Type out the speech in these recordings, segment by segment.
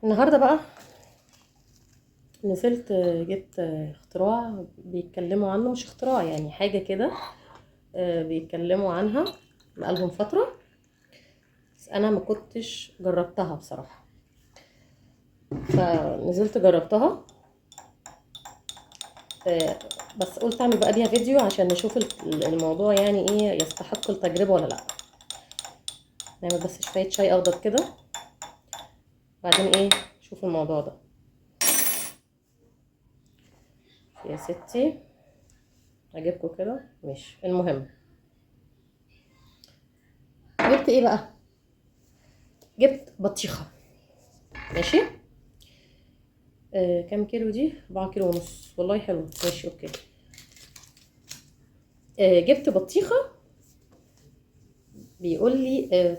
النهارده بقى نزلت جبت اختراع بيتكلموا عنه، مش اختراع يعني حاجة كده. بيتكلموا عنها بقالهم فترة، بس انا ما كنتش جربتها بصراحة. فنزلت جربتها. آه، بس قلت اعمل بقى بيها فيديو عشان نشوف الموضوع يعني ايه، يستحق التجربة ولا لا. نعمل بس شوية شاي اخضر كده، بعدين ايه شوف الموضوع ده يا ستي. هجيبكم كده ماشي. المهم جبت ايه بقى؟ جبت بطيخة. ماشي. كام كيلو دي؟ 4 كيلو ونص. والله حلو. ماشي اوكي. جبت بطيخة. بيقول لي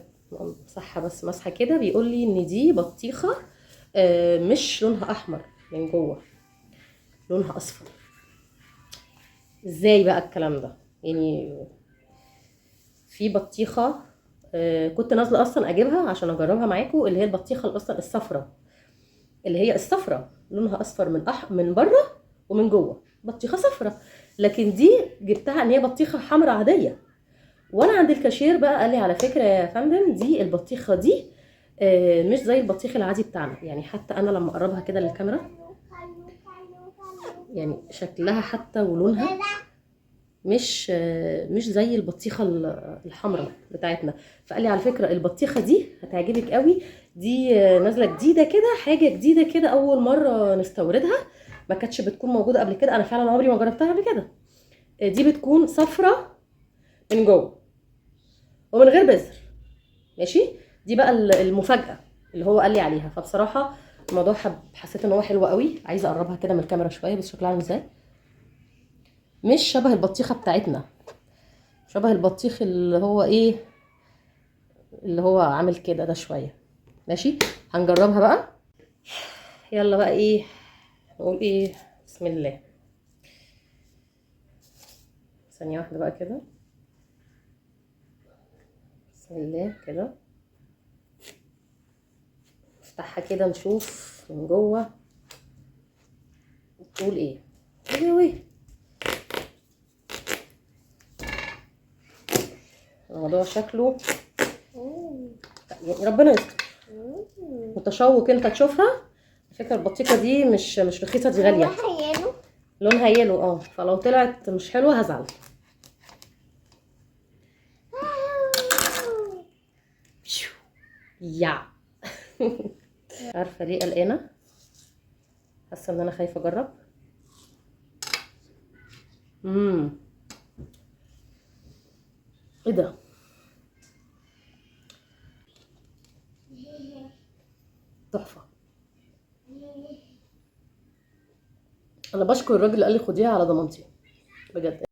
صح، بس مسحة كده بيقول لي ان دي بطيخة مش لونها احمر من جوه، لونها اصفر. ازاي بقى الكلام ده يعني؟ في بطيخة كنت نازلة اصلا اجيبها عشان اجربها معاكم، اللي هي البطيخة اصلا الصفرة، اللي هي الصفرة لونها اصفر من بره ومن جوه، بطيخه صفرة. لكن دي جبتها ان هي بطيخه حمراء عاديه. وانا عند الكاشير بقى قال لي على فكره يا فندم، دي البطيخه دي مش زي البطيخ العادي بتاعنا. يعني حتى انا لما اقربها كده للكاميرا، يعني شكلها حتى ولونها مش زي البطيخه الحمراء بتاعتنا. فقال لي على فكره البطيخه دي هتعجبك قوي، دي نازله جديده كده، حاجه جديده كده، اول مره نستوردها، ما كانتش بتكون موجوده قبل كده. انا فعلا عمري ما جربتها قبل كده. دي بتكون صفرة من جوه ومن غير بذر. ماشي. دي بقى المفاجاه اللي هو قال لي عليها. فبصراحه الموضوع حسيت ان هو حلو قوي. عايزه اقربها كده من الكاميرا شويه، بس شكلها عامل ازاي. مش شبه البطيخه بتاعتنا، شبه البطيخ اللي هو ايه، اللي هو عامل كده ده شويه. ماشي. هنجربها بقى. يلا بقى ايه نقول ايه؟ بسم الله. ثانيه واحده بقى كده. بسم الله كده. نفتحها كده نشوف من جوه تقول ايه. ايه الموضوع شكله يعني ربنا يستر. متشوق انت تشوفها. فكرة البطيخة دي مش رخيصة، دي غالية. لونها يلو فلو طلعت مش حلوة هزعل. يا عارفة ليه قلقانة؟ حاسة ان انا خايفة اجرب. ايه ده؟ تحفة. انا بشكر الراجل اللي قال لي خديها على ضمانتي بجد.